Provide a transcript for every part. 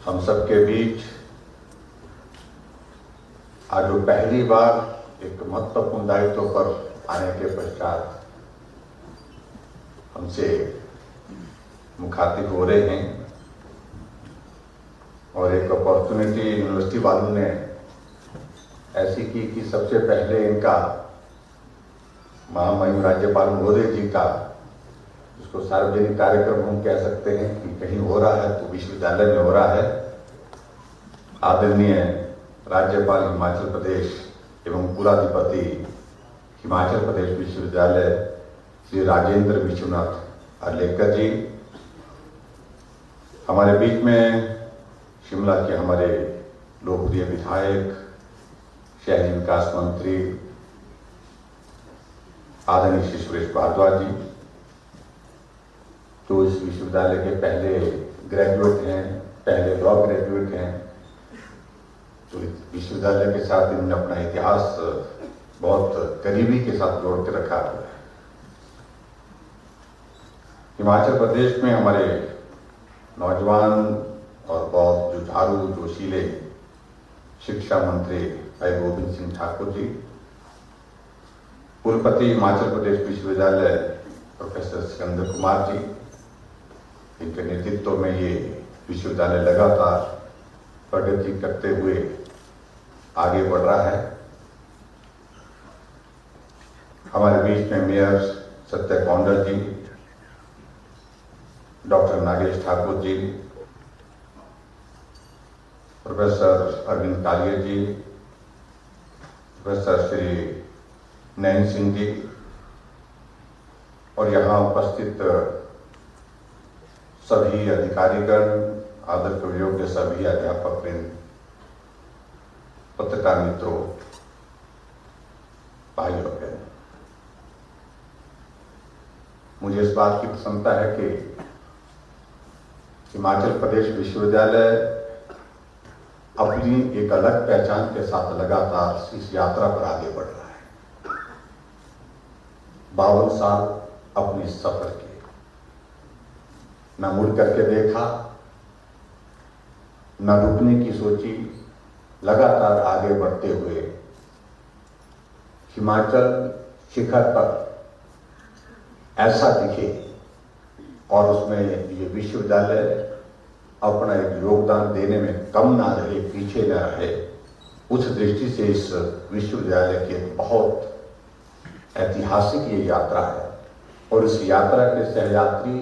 हम सबके बीच आज जो पहली बार एक महत्वपूर्ण दायित्व पर आने के पश्चात हमसे मुखातिब हो रहे हैं और एक अपॉर्चुनिटी यूनिवर्सिटी वालों ने ऐसी की कि सबसे पहले इनका महामहिम राज्यपाल महोदय जी का, जिसको सार्वजनिक कार्यक्रम हम कह सकते हैं कि कहीं हो रहा है तो विश्वविद्यालय में हो रहा है, आदरणीय राज्यपाल हिमाचल प्रदेश एवं कुलाधिपति हिमाचल प्रदेश विश्वविद्यालय श्री राजेंद्र विश्वनाथ अर्लेकर जी, हमारे बीच में शिमला के हमारे लोकप्रिय विधायक, शहरी विकास मंत्री आदरणीय श्री सुरेश भारद्वाज जी, जो इस विश्वविद्यालय के पहले ग्रेजुएट हैं, पहले लॉ ग्रेजुएट हैं, तो विश्वविद्यालय के साथ इन्होंने अपना इतिहास बहुत करीबी के साथ जोड़ के रखा है। हिमाचल प्रदेश में हमारे नौजवान और बहुत जुझारू जोशीले शिक्षा मंत्री भाई गोविंद सिंह ठाकुर जी, कुलपति हिमाचल प्रदेश विश्वविद्यालय प्रोफेसर सिकंदर कुमार जी, इनके नेतृत्व में ये विश्वविद्यालय लगातार प्रगति करते हुए आगे बढ़ रहा है। हमारे बीच में मेयर सत्य कौंडल जी, डॉक्टर नागेश ठाकुर जी, प्रोफेसर अरविंद कालिया जी, प्रोफेसर श्री नयन सिंह जी और यहाँ उपस्थित सभी अधिकारीगण, आदर के योग्य सभी अध्यापक, पत्रकार मित्रों, भाइयों और बहनों, मुझे इस बात की प्रसन्नता है कि हिमाचल प्रदेश विश्वविद्यालय अपनी एक अलग पहचान के साथ लगातार इस यात्रा पर आगे बढ़ रहा है। 52 साल अपने सफर के, न मुड़ करके देखा, न रुकने की सोची, लगातार आगे बढ़ते हुए हिमाचल शिखर पर ऐसा दिखे और उसमें ये विश्वविद्यालय अपना एक योगदान देने में कम ना रहे, पीछे ना रहे, उस दृष्टि से इस विश्वविद्यालय की एक बहुत ऐतिहासिक ये यात्रा है। और इस यात्रा के सहयात्री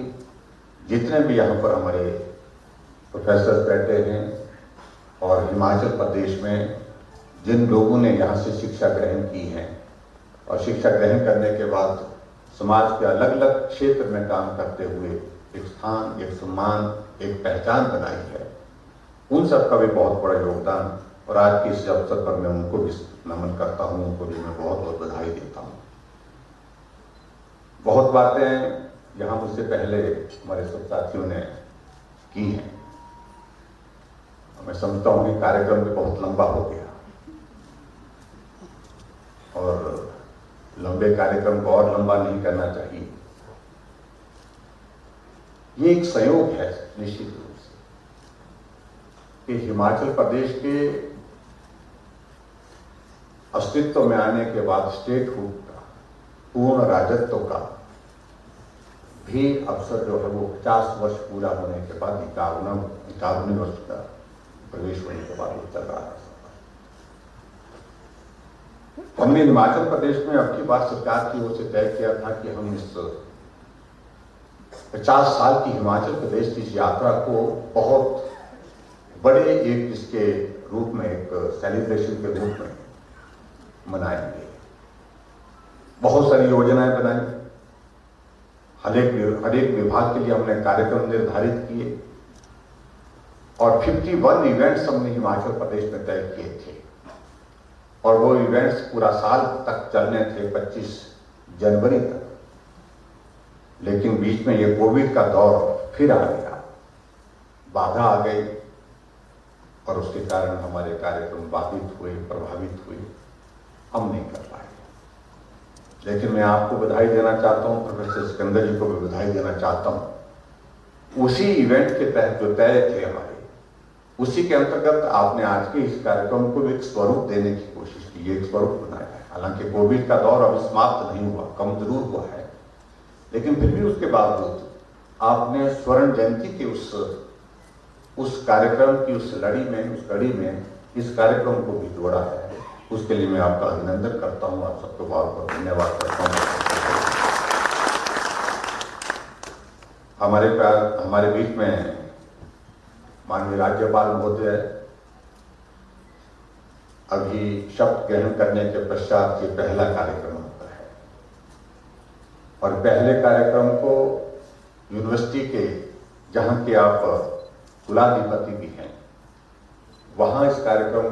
जितने भी यहाँ पर हमारे प्रोफेसर बैठे हैं और हिमाचल प्रदेश में जिन लोगों ने यहाँ से शिक्षा ग्रहण की है और शिक्षा ग्रहण करने के बाद समाज के अलग अलग क्षेत्र में काम करते हुए एक स्थान, एक सम्मान, एक पहचान बनाई है, उन सब का भी बहुत बड़ा योगदान। और आज के इस अवसर पर मैं उनको भी नमन करता हूँ, उनको भी मैं बहुत बहुत बधाई देता हूँ। बहुत बातें यहाँ मुझसे पहले हमारे सब साथियों ने की हैं। मैं समझता हूँ कि कार्यक्रम भी बहुत लंबा हो गया और लंबे कार्यक्रम को और लंबा नहीं करना चाहिए। ये एक संयोग है निश्चित रूप से कि हिमाचल प्रदेश के अस्तित्व में आने के बाद स्टेटहुड का, पूर्ण राजत्व का भी अवसर जो है वो 50 वर्ष पूरा होने के बाद 51वें वर्ष का प्रवेश होने के बाद वो चल रहा है। हमने हिमाचल प्रदेश में अब की बार सरकार की ओर से तय किया था कि हम इस 50 साल की हिमाचल प्रदेश की इस यात्रा को बहुत बड़े एक इसके रूप में, एक सेलिब्रेशन के रूप में मनाएंगे। बहुत सारी योजनाएं बनाई, हर एक विभाग के लिए हमने कार्यक्रम निर्धारित किए और 51 इवेंट्स हमने हिमाचल प्रदेश में तय किए थे और वो इवेंट्स पूरा साल तक चलने थे, 25 जनवरी तक। लेकिन बीच में ये कोविड का दौर फिर आ गया, बाधा आ गई और उसके कारण हमारे कार्यक्रम बाधित हुए, प्रभावित हुए, हम नहीं कर पाए। लेकिन मैं आपको बधाई देना चाहता हूं, प्रोफेसर सिकंदर जी को भी बधाई देना चाहता हूं। उसी इवेंट के तहत जो तय थे हमारे उसी के अंतर्गत आपने आज के इस कार्यक्रम को एक स्वरूप देने की कोशिश की, एक स्वरूप बनाया है। हालांकि कोविड का दौर अभी समाप्त नहीं हुआ, कम जरूर हुआ है, लेकिन फिर भी उसके बावजूद आपने स्वर्ण जयंती के उस कार्यक्रम की उस कड़ी में इस कार्यक्रम को भी जोड़ा है। उसके लिए मैं आपका अभिनंदन करता हूं, आप सबको बहुत बहुत धन्यवाद करता हूं। हमारे बीच में माननीय राज्यपाल महोदय अभी शपथ ग्रहण करने के पश्चात ये पहला कार्यक्रम होता है और पहले कार्यक्रम को यूनिवर्सिटी के जहां के आप कुलाधिपति भी हैं, वहां इस कार्यक्रम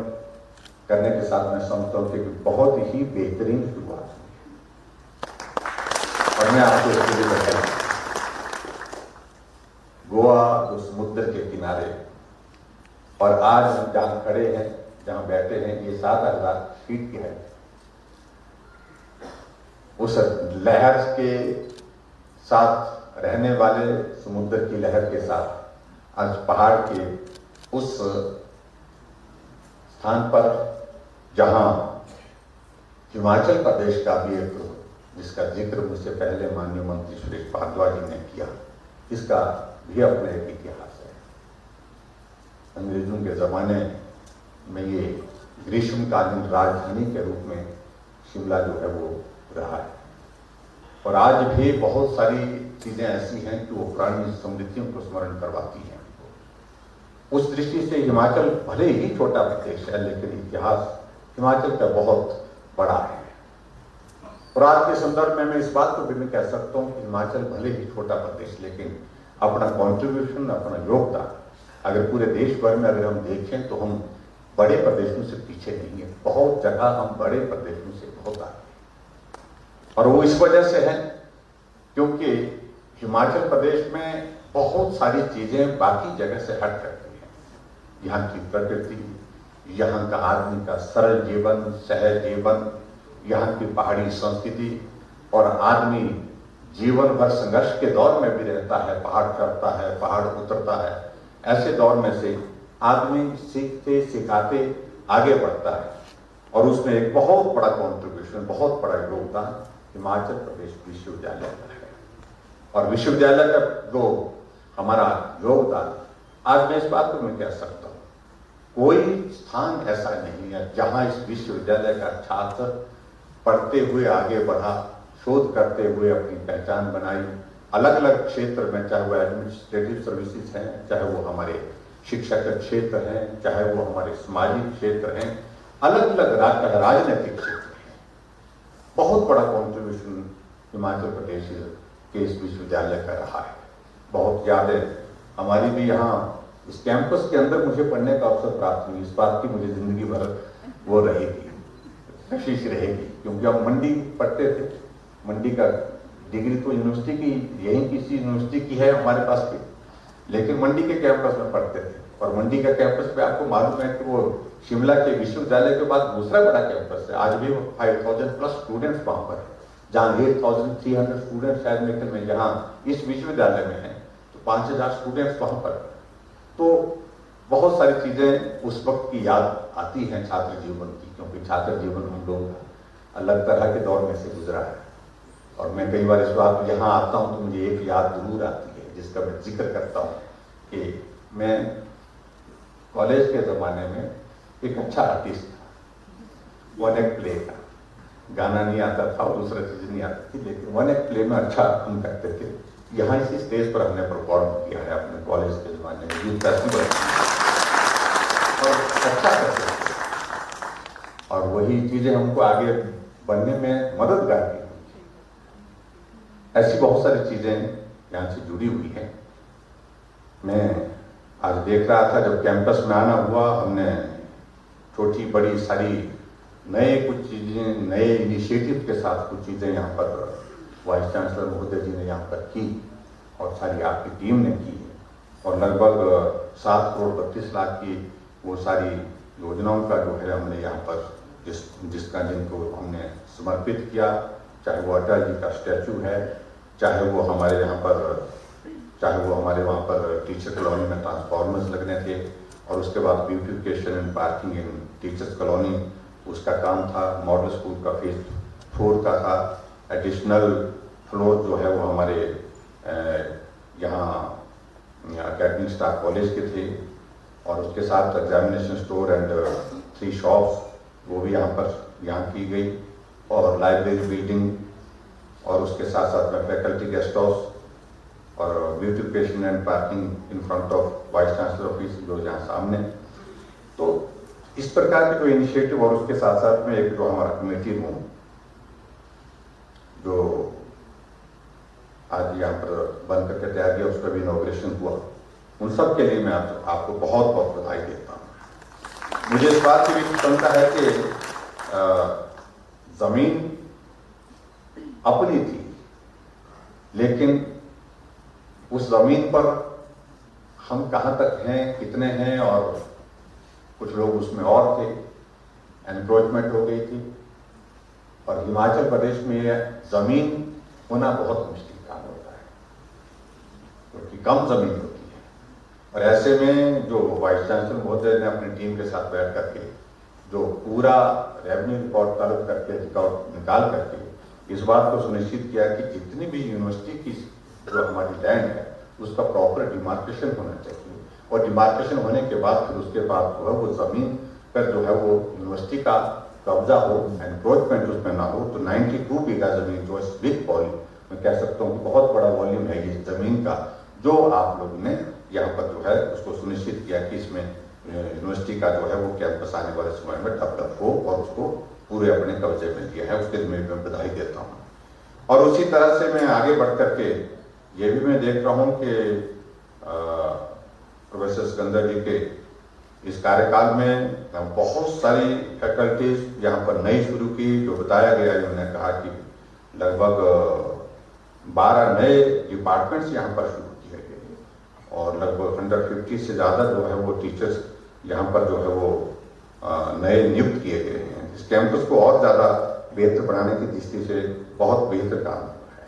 करने के साथ मैं समझता हूं कि बहुत ही बेहतरीन शुरुआत हुई और मैं आपको इसके लिए बताऊं, गोवा जो समुद्र के किनारे और आज हम जहां खड़े हैं, जहां बैठे हैं, ये 7,000 फीट की है। उस लहर के साथ रहने वाले समुद्र की लहर के साथ आज पहाड़ के उस स्थान पर जहां हिमाचल प्रदेश का भी एक, जिसका जिक्र मुझसे पहले माननीय मंत्री सुरेश भारद्वाज जी ने किया, इसका भी अपना एक इतिहास है। अंग्रेजों के जमाने में ये ग्रीष्मकालीन राजधानी के रूप में शिमला जो है वो रहा है और आज भी बहुत सारी चीजें ऐसी हैं कि वो पुरानी स्मृतियों को स्मरण करवाती हैं। उस दृष्टि से हिमाचल भले ही छोटा प्रदेश है, लेकिन इतिहास हिमाचल का बहुत बड़ा है। और आज के संदर्भ में मैं इस बात को भी मैं कह सकता हूं कि हिमाचल भले ही छोटा प्रदेश, लेकिन अपना कंट्रीब्यूशन, अपना योगदान अगर पूरे देश भर में अगर हम देखें तो हम बड़े प्रदेशों से पीछे नहीं है। बहुत जगह हम बड़े प्रदेशों से बहुत आगे, और वो इस वजह से है क्योंकि हिमाचल प्रदेश में बहुत सारी चीजें बाकी जगह से हट करती हैं। यहाँ की प्रकृति, यहाँ का आदमी का सरल जीवन, सहज जीवन, यहाँ की पहाड़ी संस्कृति, और आदमी जीवन भर संघर्ष के दौर में भी रहता है, पहाड़ चढ़ता है, पहाड़ उतरता है। ऐसे दौर में से आदमी सीखते सिखाते आगे बढ़ता है और उसमें एक बहुत बड़ा कॉन्ट्रीब्यूशन, बहुत बड़ा योगदान हिमाचल प्रदेश विश्वविद्यालय का है। और विश्वविद्यालय का जो हमारा योगदान, आज मैं इस बात को मैं कह सकता हूँ, कोई स्थान ऐसा नहीं है जहां इस विश्वविद्यालय का छात्र पढ़ते हुए आगे बढ़ा, शोध करते हुए अपनी पहचान बनाई, अलग अलग क्षेत्र में, चाहे वो एडमिनिस्ट्रेटिव सर्विसेज हैं, चाहे वो हमारे शिक्षा के क्षेत्र हैं, चाहे वो हमारे सामाजिक क्षेत्र हैं, अलग अलग राजनीतिक क्षेत्र हैं। बहुत बड़ा कॉन्ट्रीब्यूशन हिमाचल प्रदेश के इस विश्वविद्यालय का रहा है। बहुत यादें हमारी भी यहाँ इस कैंपस के अंदर मुझे पढ़ने का अवसर प्राप्त हुई, इस बात की मुझे जिंदगी भर वो रहेगी, कोशिश रहेगी, क्योंकि हम मंडी पढ़ते थे। मंडी का डिग्री तो यूनिवर्सिटी की, यही किसी यूनिवर्सिटी की है हमारे पास भी, लेकिन मंडी के कैंपस में पढ़ते थे। और मंडी का कैंपस पे आपको मालूम है कि वो शिमला के विश्वविद्यालय के बाद दूसरा बड़ा कैंपस है। आज भी 5000 प्लस स्टूडेंट्स वहां पर है, जहाँ 8300 स्टूडेंट्स शायद मेरे में जहाँ इस विश्वविद्यालय में है, तो 5000 स्टूडेंट्स वहां पर। तो बहुत सारी चीजें उस वक्त की याद आती हैं छात्र जीवन की, क्योंकि छात्र जीवन हम लोग अलग तरह के दौर में से गुजरा है। और मैं कई बार इस बात यहाँ आता हूँ तो मुझे एक याद जरूर आती है जिसका मैं जिक्र करता हूँ कि मैं कॉलेज के ज़माने में एक अच्छा आर्टिस्ट था। वन एक्ट प्ले का गाना नहीं आता था और दूसरा चीज़ नहीं आती थी, लेकिन वन एक्ट प्ले में अच्छा हम करते थे। यहाँ इसी स्टेज पर हमने परफॉर्म किया है अपने कॉलेज के ज़माने में, यूथ फेस्टिवल, और अच्छा करते थे। और वही चीज़ें हमको आगे बढ़ने में मददगार की। ऐसी बहुत सारी चीज़ें यहाँ से जुड़ी हुई हैं। मैं आज देख रहा था जब कैंपस में आना हुआ, हमने छोटी बड़ी सारी नए कुछ चीज़ें, नए इनिशिएटिव के साथ कुछ चीज़ें यहाँ पर वाइस चांसलर महोदय जी ने यहाँ पर की और सारी आपकी टीम ने की है। और लगभग 7 करोड़ 32 लाख की वो सारी योजनाओं का जो है हमने यहाँ पर जिनको हमने समर्पित किया, चाहे वो अटल जी का स्टैचू है, चाहे वो हमारे यहाँ पर, चाहे वो हमारे वहाँ पर टीचर कॉलोनी में ट्रांसफॉर्मर्स लगने थे, और उसके बाद beautification and parking in teachers colony, उसका काम था। मॉडल स्कूल का फेज 4 का था। एडिशनल फ्लोर जो है वो हमारे यहाँ अकेडमिक स्टाफ कॉलेज के थे, और उसके साथ एग्जामिनेशन स्टोर एंड 3 शॉप्स वो भी यहाँ की गई, और लाइब्रेरी बिल्डिंग, और उसके साथ साथ में फैकल्टी गेस्ट हाउस और beautification and parking in front of vice chancellor office जो यहाँ सामने। तो इस प्रकार के जो इनिशिएटिव, और उसके साथ साथ में एक जो हमारा कमेटी रूम जो आज यहाँ पर बन करके तैयार किया, उसका भी इनॉग्रेशन हुआ, उन सब के लिए मैं आपको बहुत बहुत बधाई देता हूँ। मुझे इस बात की भी प्रसन्नता है कि जमीन अपनी थी, लेकिन उस जमीन पर हम कहाँ तक हैं, कितने हैं, और कुछ लोग उसमें और थे, एनक्रोचमेंट हो गई थी। और हिमाचल प्रदेश में जमीन होना बहुत मुश्किल काम होता है, क्योंकि कम जमीन होती है। और ऐसे में जो वाइस चांसलर महोदय ने अपनी टीम के साथ बैठ करके जो पूरा रेवेन्यू रिकॉर्ड तलब करके रिकॉर्ड निकाल करके इस बात को सुनिश्चित किया कि जितनी भी यूनिवर्सिटी की जो हमारी लैंड है उसका प्रॉपर डिमार्केशन होना चाहिए, और डिमार्केशन होने के बाद फिर उसके बाद जो है वो जमीन पर जो है वो यूनिवर्सिटी का कब्जा हो, एनक्रोचमेंट उसमें ना हो। तो 92 बीघा जमीन जो है बिग वॉल्यूम, मैं कह सकता हूँ कि बहुत बड़ा वॉल्यूम है ये जमीन का, जो आप लोगों ने यहाँ पर जो है उसको सुनिश्चित किया कि इसमें यूनिवर्सिटी का जो है वो कैंपस आने वाले समय में डेवलप हो, और उसको पूरे अपने कब्जे में लिया है, उसके लिए मैं बधाई देता हूँ। और उसी तरह से मैं आगे बढ़ करके ये भी मैं देख रहा हूँ कि प्रोफेसर सिकंदर जी के इस कार्यकाल में बहुत सारी फैकल्टीज यहाँ पर नई शुरू की। जो बताया गया, उन्होंने कहा कि लगभग 12 नए डिपार्टमेंट्स यहाँ पर शुरू किए गए, और लगभग 150 से ज़्यादा जो है वो टीचर्स यहाँ पर जो है वो नए नियुक्त किए गए हैं। इस कैंपस को और ज़्यादा बेहतर बनाने की दृष्टि से बहुत बेहतर काम हुआ है।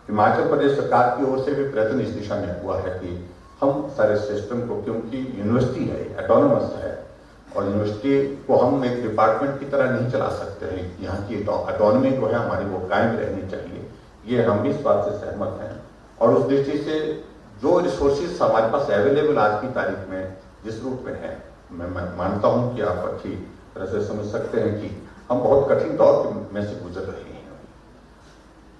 हिमाचल प्रदेश सरकार की ओर से भी प्रयत्न इस दिशा में हुआ है कि हम सारे सिस्टम को, क्योंकि यूनिवर्सिटी है, ऑटोनोमस है, और यूनिवर्सिटी को हम एक डिपार्टमेंट की तरह नहीं चला सकते हैं। यहाँ की ऑटोनॉमी जो है हमारी वो कायम रहनी चाहिए, ये हम भी इस बात से सहमत हैं। और उस दृष्टि से जो रिसोर्सेज हमारे पास अवेलेबल आज की तारीख में जिस रूप में है, मैं मानता हूँ कि आप अच्छी तरह से समझ सकते हैं कि हम बहुत कठिन दौर में से गुजर रहे हैं,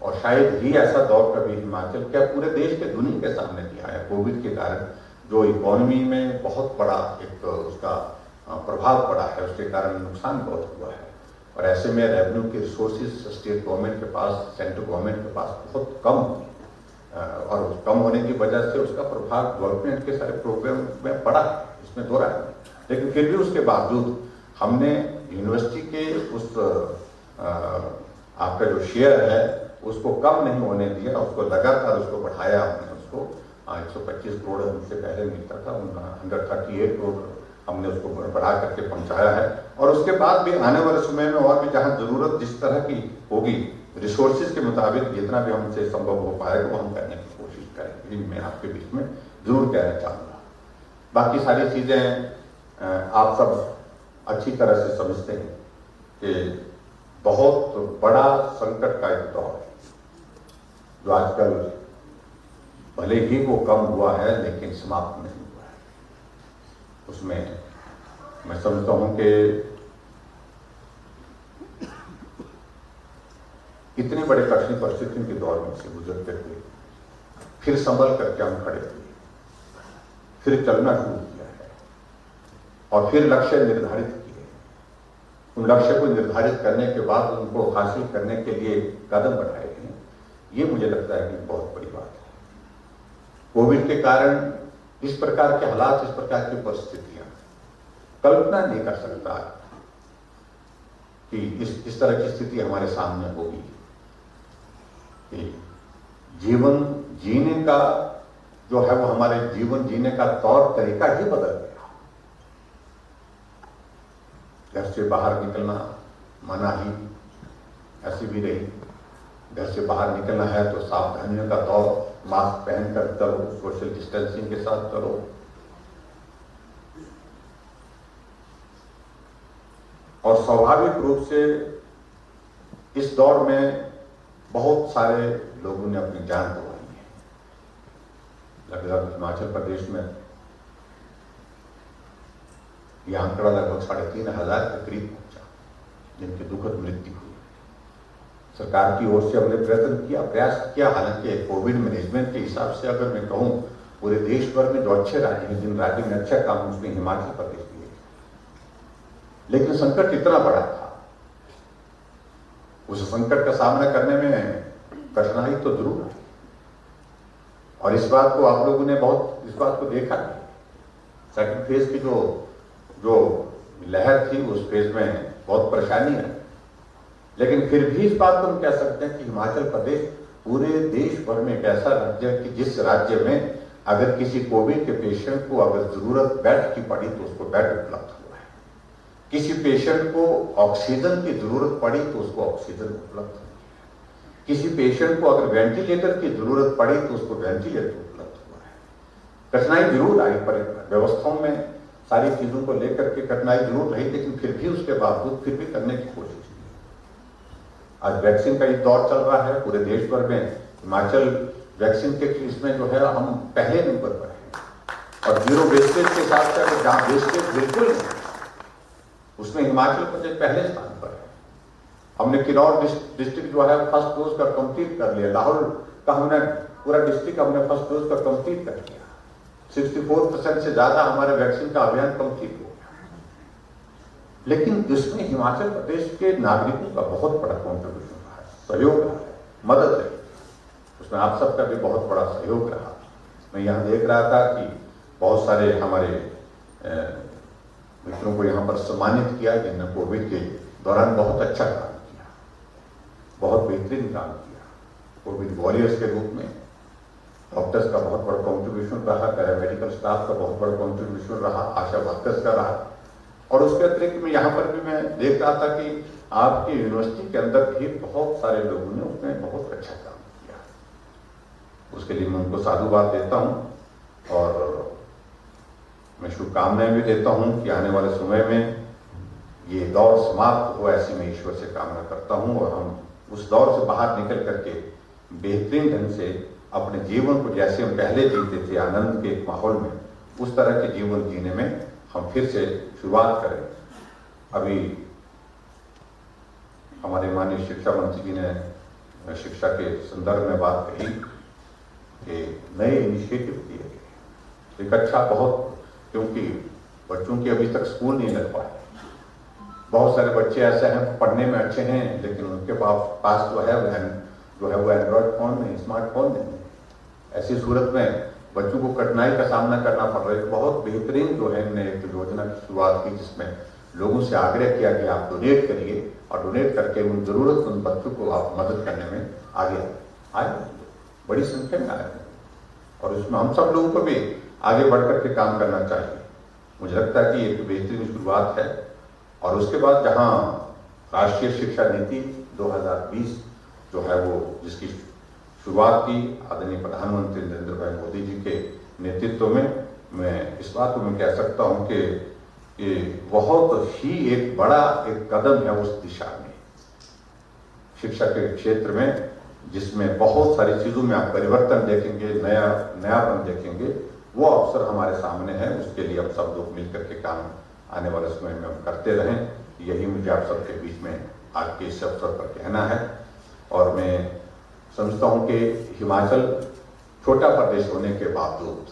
और शायद ही ऐसा दौर कभी हिमाचल क्या पूरे देश के दुनिया के सामने दिया है। कोविड के कारण जो इकोनॉमी में बहुत बड़ा एक उसका प्रभाव पड़ा है, उसके कारण नुकसान बहुत हुआ है, और ऐसे में रेवेन्यू के रिसोर्सेज स्टेट गवर्नमेंट के पास, सेंट्रल गवर्नमेंट के पास बहुत कम, और कम होने की वजह से उसका प्रभाव डेवलपमेंट के सारे प्रोग्राम में पड़ा है, इसमें दो राय नहीं। लेकिन फिर भी उसके बावजूद हमने यूनिवर्सिटी के उस आपका जो शेयर है उसको कम नहीं होने दिया, उसको लगातार उसको बढ़ाया हमने। उसको 125 करोड़ हमसे पहले मिलता था, 138 करोड़ हमने उसको बढ़ा करके पहुंचाया है। और उसके बाद भी आने वाले समय में और भी जहां जरूरत जिस तरह की होगी, रिसोर्सेज के मुताबिक जितना भी हमसे संभव हो पाएगा वो हम करने की कोशिश करेंगे। मैं आपके बीच में जरूर कहना चाहूँगा। बाकी सारी चीज़ें आप सब अच्छी तरह से समझते हैं कि बहुत बड़ा संकट का एक दौर है, जो आजकल भले ही वो कम हुआ है लेकिन समाप्त नहीं हुआ है। उसमें मैं समझता हूं कि इतने बड़े कठिन परिस्थितियों के दौर में से गुजरते हुए फिर संभल करके हम खड़े हुए, फिर चलना शुरू किया है, और फिर लक्ष्य निर्धारित किए। उन लक्ष्य को निर्धारित करने के बाद उनको हासिल करने के लिए कदम बढ़ाए हैं। ये मुझे लगता है कि बहुत बड़ी बात है। कोविड के कारण इस प्रकार के हालात, इस प्रकार की परिस्थितियां कल्पना नहीं कर सकता कि इस तरह की स्थिति हमारे सामने होगी, कि जीवन जीने का जो है वो हमारे जीवन जीने का तौर तरीका ही बदल गया। घर से बाहर निकलना मनाही ऐसी भी रही, घर से बाहर निकलना है तो सावधानियों का दौर, मास्क पहनकर चलो, सोशल डिस्टेंसिंग के साथ चलो। और स्वाभाविक रूप से इस दौर में बहुत सारे लोगों ने अपनी जान गंवाई है। लगभग हिमाचल प्रदेश में यह आंकड़ा लगभग 3,500 के करीब पहुंचा जिनकी दुखद मृत्यु हुई। सरकार की ओर से हमने प्रयास किया। हालांकि कोविड मैनेजमेंट के हिसाब से अगर मैं कहूं पूरे देश भर में जो अच्छे राज्य हैं, जिन राज्यों में अच्छा काम उसमें हिमाचल प्रदेश भी है, लेकिन संकट इतना बड़ा था, उस संकट का सामना करने में कठिनाई तो जरूर आई। और इस बात को आप लोगों ने इस बात को देखा है। सेकंड फेज की जो लहर थी उस फेज में बहुत परेशानी है, लेकिन फिर भी इस बात को हम कह सकते हैं कि हिमाचल प्रदेश पूरे देश भर में एक ऐसा राज्य है कि जिस राज्य में अगर किसी कोविड के पेशेंट को अगर जरूरत बेड की पड़ी तो उसको बेड उपलब्ध हुआ है, किसी पेशेंट को ऑक्सीजन की जरूरत पड़ी तो उसको ऑक्सीजन उपलब्ध हुई है, किसी पेशेंट को अगर वेंटिलेटर की जरूरत पड़ी तो उसको वेंटिलेटर उपलब्ध हुआ है। कठिनाई जरूर आई, पर व्यवस्थाओं में सारी चीजों को लेकर के कठिनाई जरूर रही, लेकिन फिर भी उसके बावजूद फिर भी करने की कोशिश की। आज वैक्सीन का ये दौर चल रहा है पूरे देश भर में। हिमाचल वैक्सीन के इसमें जो है हम पहले नंबर पर हैं और जीरो वेस्टेज के हिसाब से अगर जहां वेस्टेज बिल्कुल नहीं उसमें हिमाचल प्रदेश पहले स्थान पर है। हमने किन्नौर डिस्ट्रिक्ट जो है फर्स्ट डोज का कंप्लीट कर लिया। लाहौल का हमने पूरा डिस्ट्रिक्ट हमने फर्स्ट डोज का कंप्लीट कर लिया। 64% से ज्यादा हमारे वैक्सीन का अभियान कंप्लीट हो गया। लेकिन इसमें हिमाचल प्रदेश के नागरिकों का बहुत बड़ा कॉन्ट्रीब्यूशन रहा है, सहयोग रहा है, मदद रही, उसमें आप सबका भी बहुत बड़ा सहयोग रहा। मैं यहाँ देख रहा था कि बहुत सारे हमारे मित्रों को यहाँ पर सम्मानित किया जिन्होंने कोविड के दौरान बहुत अच्छा काम किया, बहुत बेहतरीन काम किया। कोविड वॉरियर्स के रूप में डॉक्टर्स का बहुत बड़ा कॉन्ट्रीब्यूशन रहा, पैरामेडिकल स्टाफ का बहुत बड़ा कॉन्ट्रीब्यूशन रहा, आशा वर्कर्स का रहा। और उसके अतिरिक्त में यहाँ पर भी मैं देख रहा था कि आपकी यूनिवर्सिटी के अंदर भी बहुत सारे लोगों ने उसमें बहुत अच्छा काम किया। उसके लिए मैं उनको साधुवाद देता हूँ और मैं शुभकामनाएं भी देता हूँ कि आने वाले समय में ये दौर समाप्त हो, ऐसी मैं ईश्वर से कामना करता हूँ और हम उस दौर से बाहर निकल करके बेहतरीन ढंग से अपने जीवन को जैसे हम पहले जीते थे आनंद के एक माहौल में, उस तरह के जीवन जीने में हम फिर से शुरुआत करें। अभी हमारे माननीय शिक्षा मंत्री जी ने शिक्षा के संदर्भ में बात कही कि नए इनिशिएटिव किए गए, एक अच्छा बहुत, क्योंकि बच्चों की अभी तक स्कूल नहीं लग पाए। बहुत सारे बच्चे ऐसे हैं पढ़ने में अच्छे हैं लेकिन उनके पास जो है वो एंड्रॉयड फोन नहीं, स्मार्टफोन नहीं है। ऐसी सूरत में बच्चों को कठिनाई का सामना करना पड़ रहा है। बहुत बेहतरीन जो है हमने एक योजना की शुरुआत की जिसमें लोगों से आग्रह किया कि आप डोनेट करिए और डोनेट करके उन जरूरतमंद बच्चों को आप मदद करने में आगे आए, बड़ी संख्या में आए और इसमें हम सब लोगों को भी आगे बढ़कर के काम करना चाहिए। मुझे लगता है कि एक बेहतरीन शुरुआत है। और उसके बाद जहाँ राष्ट्रीय शिक्षा नीति 2020 जो है वो जिसकी शुरुआत की आदरणीय प्रधानमंत्री नरेंद्र भाई मोदी जी के नेतृत्व में, मैं इस बात को मैं कह सकता हूँ कि ये बहुत ही एक बड़ा एक कदम है उस दिशा में शिक्षा के क्षेत्र में, जिसमें बहुत सारी चीजों में आप परिवर्तन देखेंगे, नयापन देखेंगे। वो अवसर हमारे सामने है, उसके लिए हम सब लोग मिलकर के काम आने वाले समय में हम करते रहें। यही मुझे आप सबके बीच में आज के इस अवसर पर कहना है। और मैं समझता हूं कि हिमाचल छोटा प्रदेश होने के बावजूद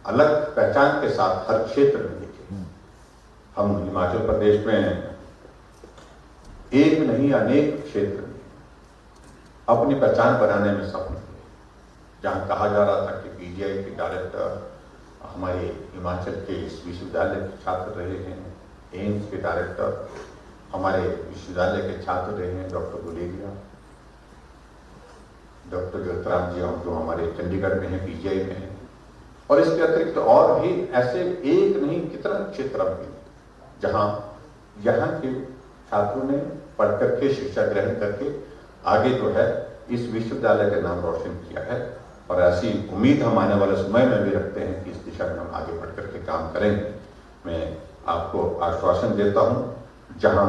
अलग पहचान के साथ हर क्षेत्र में देखें, हम हिमाचल प्रदेश में एक नहीं अनेक क्षेत्र में अपनी पहचान बनाने में सफल हुए। जहां कहा जा रहा था कि पीजीआई के डायरेक्टर हमारे हिमाचल के इस विश्वविद्यालय के छात्र रहे हैं, एम्स के डायरेक्टर हमारे विश्वविद्यालय के छात्र रहे हैं, डॉक्टर गुलेरिया, डॉक्टर ज्योतिराम जी जो हमारे चंडीगढ़ में हैं, पीजीआई में हैं। और इसके अतिरिक्त और भी ऐसे एक नहीं कितना क्षेत्र में जहां यहाँ के छात्रों ने पढ़ करके शिक्षा ग्रहण करके आगे जो है इस विश्वविद्यालय का नाम रोशन किया है। और ऐसी उम्मीद हम आने वाले समय में भी रखते हैं कि इस दिशा में हम आगे बढ़ करके काम करेंगे। मैं आपको आश्वासन देता हूं, जहां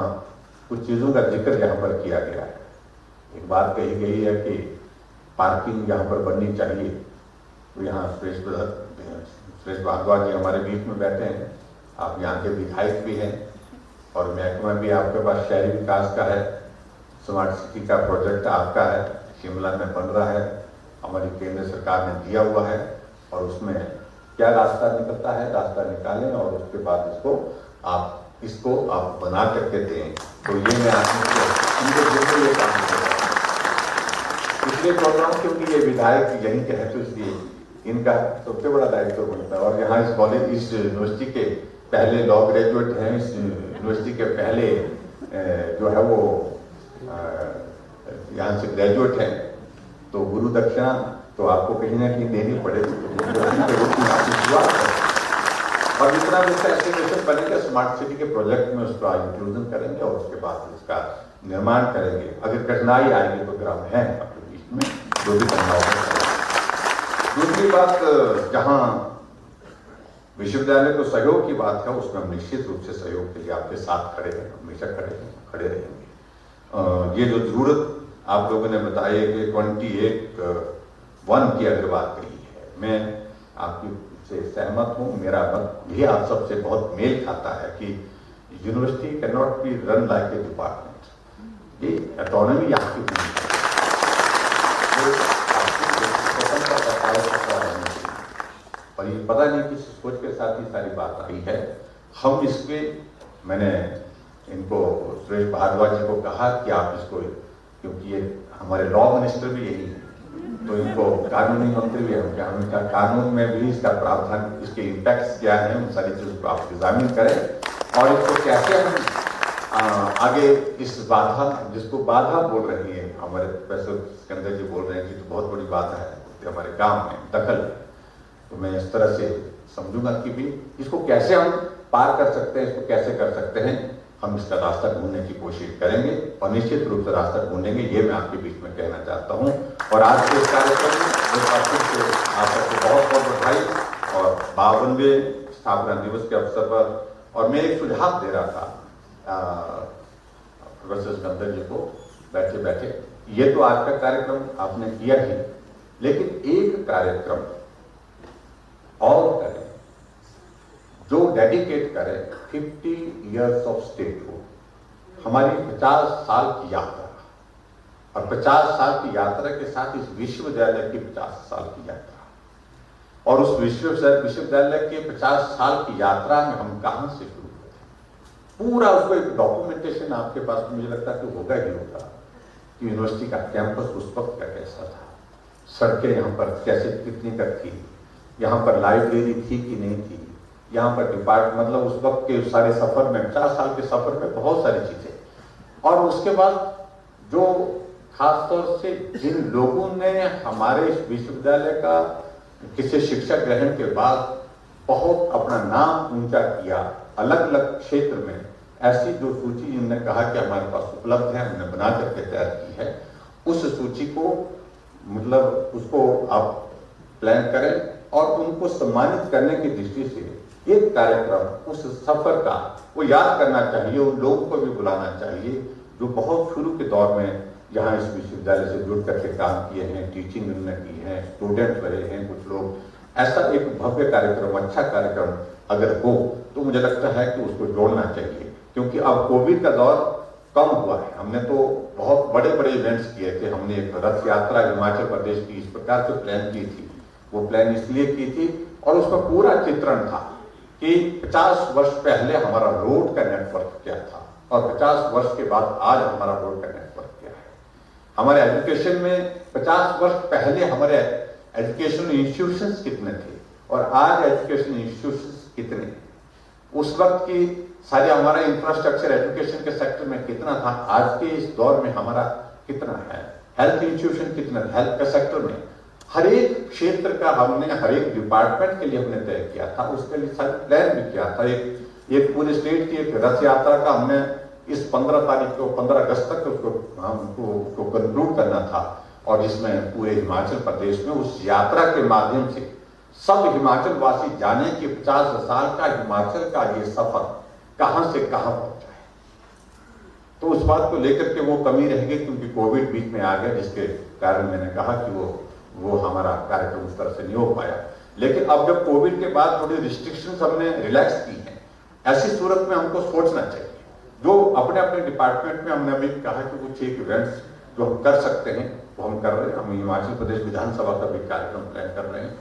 कुछ चीजों का जिक्र यहाँ पर किया गया है। एक बात कही गई है कि पार्किंग यहाँ पर बननी चाहिए, तो यहाँ सुरेश भारद्वाज जी हमारे बीच में बैठे हैं, आप यहाँ के विधायक भी हैं और महकमा भी आपके पास शहरी विकास का है, स्मार्ट सिटी का प्रोजेक्ट आपका है, शिमला में बन रहा है, हमारी केंद्र सरकार ने दिया हुआ है, और उसमें क्या रास्ता निकलता है, रास्ता निकालें और उसके बाद इसको आप बना करके दें। तो ये मैं आपको ये काम कर रहा हूँ, इसलिए बोल रहा हूँ क्योंकि ये विधायक यहीं के हैं, तो इसलिए इनका सबसे बड़ा दायित्व बनता है। और यहाँ इस कॉलेज, इस यूनिवर्सिटी के पहले लॉ ग्रेजुएट हैं, इस यूनिवर्सिटी के पहले जो है वो यहाँ से ग्रेजुएट हैं, तो गुरु दक्षिणा तो आपको कहीं ना कहीं देनी पड़ेगी। और जितना भी एस्टिमेशन बनेगा स्मार्ट सिटी के प्रोजेक्ट में उसका इंक्लूजन करेंगे और उसके बाद उसका निर्माण करेंगे। अगर कठिनाई आएगी तो ग्राम है अपने बीच में, जो भी करना होगा। दूसरी बात, जहां विश्वविद्यालय को सहयोग की बात है, उसमें हम निश्चित रूप से सहयोग के लिए आपके साथ खड़े हैं, हमेशा खड़े रहेंगे। ये जो जरूरत आप लोगों ने बताई है कि 21 की अगर बात कही है, मैं आपकी से सहमत हूँ। मेरा मत भी आप सबसे बहुत मेल खाता है कि university can not be run like A department. ये ऑटोनॉमी आपकी होनी और ये पता नहीं किस सोच के साथ ही सारी बात आई है। हम इस पे, मैंने इनको सुरेश भारद्वाज जी को कहा कि आप इसको, क्योंकि ये हमारे लॉ मिनिस्टर भी यही है, तो इनको कानूनी मंत्री भी है, हमने कहा कानून में भी इसका प्रावधान, इसके इम्पैक्ट्स क्या है, उन सारी चीजों को आप एग्जामिन करें और इसको कैसे हम आगे इस बाधा, जिसको बाधा बोल रही है हमारे प्रोफेसर सिकंदर जी बोल रहे हैं कि तो बहुत बड़ी बाधा है हमारे काम में दखल, तो मैं इस तरह से समझूंगा कि भी इसको कैसे हम पार कर सकते हैं, इसको कैसे कर सकते हैं, हम इसका रास्ता ढूंढने की कोशिश करेंगे और निश्चित रूप से रास्ता ढूंढेंगे, ये मैं आपके बीच में कहना चाहता हूं। और आज के इस कार्यक्रम में आप सबको बहुत बहुत बधाई और 52वें स्थापना दिवस के अवसर पर। और मैं एक सुझाव दे रहा था प्रोफेसर सिकंदर जी को बैठे बैठे, ये तो आज का कार्यक्रम आपने किया ही, लेकिन एक कार्यक्रम और करें जो डेडिकेट करे 50 इयर्स ऑफ स्टेटहुड, हमारी 50 साल की यात्रा, और 50 साल की यात्रा के साथ इस विश्वविद्यालय की 50 साल की यात्रा, और उस विश्वविद्यालय के 50 साल की यात्रा में हम कहां से शुरू करें, पूरा उसको एक डॉक्यूमेंटेशन आपके पास मुझे लगता है कि होगा ही होगा कि यूनिवर्सिटी का कैंपस उस वक्त का कैसा था, सड़कें यहाँ पर कैसे कितनी तक थी, यहाँ पर लाइब्रेरी थी कि नहीं थी, यहाँ पर डिपार्ट, मतलब उस वक्त के सारे सफर में, 50 साल के सफर में बहुत सारी चीजें। और उसके बाद जो खासतौर से जिन लोगों ने हमारे इस विश्वविद्यालय का किसी शिक्षा ग्रहण के बाद बहुत अपना नाम ऊंचा किया अलग अलग क्षेत्र में, ऐसी जो सूची जिनने कहा कि हमारे पास उपलब्ध है, हमने बना करके तैयार की है, उस सूची को मतलब उसको आप प्लान करें और उनको सम्मानित करने की दृष्टि से एक कार्यक्रम उस सफर का वो याद करना चाहिए, उन लोगों को भी बुलाना चाहिए जो बहुत शुरू के दौर में यहाँ इस विश्वविद्यालय से जुड़ करके काम किए हैं, टीचिंग उन्होंने की है, स्टूडेंट रहे हैं कुछ लोग। ऐसा एक भव्य कार्यक्रम, अच्छा कार्यक्रम अगर हो तो मुझे लगता है कि उसको जोड़ना चाहिए, क्योंकि अब कोविड का दौर कम हुआ है। हमने तो बहुत बड़े बड़े इवेंट्स किए थे, हमने एक रथ यात्रा हिमाचल प्रदेश की इस प्रकार से प्लान की थी, वो प्लान इसलिए की थी और उसका पूरा चित्रण था कि 50 वर्ष पहले हमारा रोड का नेटवर्क क्या था और 50 वर्ष के बाद आज हमारा रोड का नेटवर्क क्या है। हमारे एजुकेशन में 50 वर्ष पहले हमारे एजुकेशन इंस्टीट्यूशंस कितने थे और आज एजुकेशन इंस्टीट्यूशंस कितने, उस वक्त की सारे हमारा इंफ्रास्ट्रक्चर एजुकेशन के सेक्टर में कितना था, आज के इस दौर में हमारा कितना है, हेल्थ इंस्टीट्यूशन कितना, हेल्थ के सेक्टर में हर एक क्षेत्र का हमने हर एक डिपार्टमेंट के लिए हमने तय किया था, उसके लिए सारे प्लान भी किया था। एक पूरे स्टेट की एक रथ यात्रा का हमने इस 15 तारीख को 15 अगस्त तक उसको कंक्लूड करना था और जिसमें पूरे हिमाचल प्रदेश में उस यात्रा के माध्यम से सब हिमाचल वासी जाने कि 50 साल का हिमाचल का ये सफर कहां से कहां पहुंचा है। तो उस बात को लेकर के वो कमी रहेगी, क्योंकि कोविड बीच में आ गया, जिसके कारण मैंने कहा कि वो हमारा कार्यक्रम उस तरह से नहीं हो पाया। लेकिन अब जब कोविड के बाद थोड़ी रिस्ट्रिक्शंस हमने रिलैक्स की हैं, ऐसी सूरत में हमको सोचना चाहिए। जो अपने अपने डिपार्टमेंट में हमने अभी कहा कि कुछ एक इवेंट्स जो हम कर सकते हैं वो हम कर रहे हैं। हम हिमाचल प्रदेश विधानसभा का भी कार्यक्रम प्लान कर रहे हैं।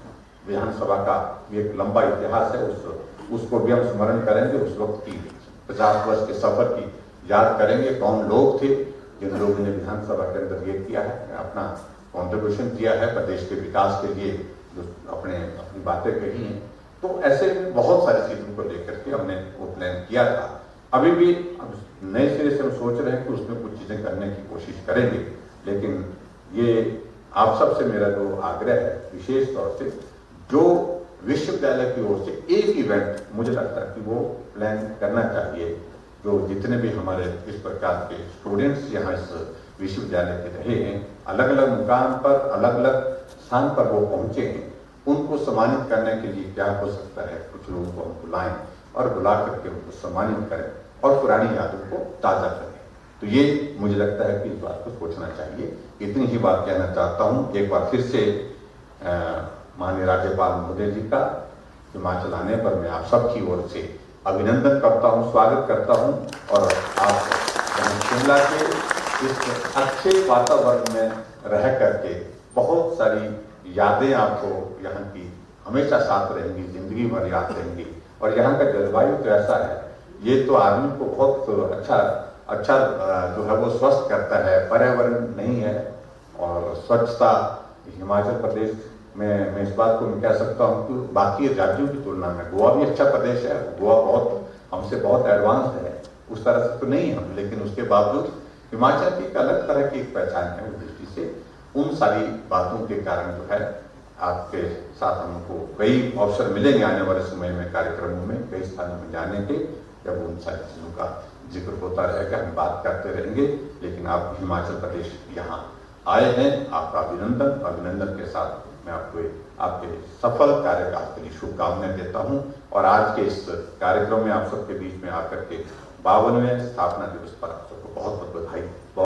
विधानसभा का एक लंबा इतिहास है, उसको भी हम स्मरण करेंगे। उस वक्त की 50 वर्ष के सफर की याद करेंगे, कौन लोग थे जिन लोगों ने विधानसभा के अंदर ये किया है, अपना कॉन्ट्रीब्यूशन दिया है प्रदेश के विकास के लिए, जो अपनी बातें कही हैं। तो ऐसे बहुत सारी चीजों को लेकर के हमने वो प्लान किया था। अभी भी नए सिरे से हम सोच रहे हैं कि उसमें कुछ चीजें करने की कोशिश करेंगे। लेकिन ये आप सबसे मेरा जो आग्रह है, विशेष तौर से जो विश्वविद्यालय की ओर से एक इवेंट मुझे लगता है कि वो प्लान करना चाहिए। जो जितने भी हमारे इस प्रकार के स्टूडेंट्स यहाँ इस विश्वविद्यालय के रहे हैं, अलग अलग मुकाम पर, अलग अलग स्थान पर वो पहुंचे हैं, उनको सम्मानित करने के लिए क्या हो सकता है, कुछ लोगों को हम बुलाएं और बुला करके उनको सम्मानित करें और पुरानी यादों को ताजा करें। तो ये मुझे लगता है कि इस बात को सोचना चाहिए। इतनी ही बात कहना चाहता हूँ। एक बार फिर से माननीय राज्यपाल महोदय जी का हिमाचल आने पर मैं आप सबकी ओर से अभिनंदन करता हूँ, स्वागत करता हूँ। और आप शिमला के इस अच्छे वातावरण में रह करके बहुत सारी यादें आपको यहाँ की हमेशा साथ रहेंगी, जिंदगी भर याद रहेंगी। और यहाँ का जलवायु तो ऐसा है, ये तो आदमी को बहुत अच्छा जो है वो स्वस्थ करता है। पर्यावरण नहीं है और स्वच्छता हिमाचल प्रदेश में मैं इस बात को कह सकता हूँ कि बाकी राज्यों की तुलना में गोवा भी अच्छा प्रदेश है। गोवा बहुत हमसे बहुत एडवांस है, उस तरह से तो नहीं हम, लेकिन उसके बावजूद हिमाचल की एक अलग तरह की एक पहचान है। उस दृष्टि से उन सारी बातों के कारण जो है आपके साथ हमको कई अवसर मिलेंगे आने वाले समय में, कार्यक्रमों में, कई स्थानों में जाने के, जब उन सारी चीजों का जिक्र होता रहेगा, हम बात करते रहेंगे। लेकिन आप हिमाचल प्रदेश यहाँ आए हैं, आपका अभिनंदन के साथ मैं आपके सफल कार्यकाल के लिए शुभकामनाएं देता हूं। और आज के इस कार्यक्रम में आप सबके बीच में आकर के 52वें स्थापना दिवस पर आप सबको बहुत बहुत बधाई।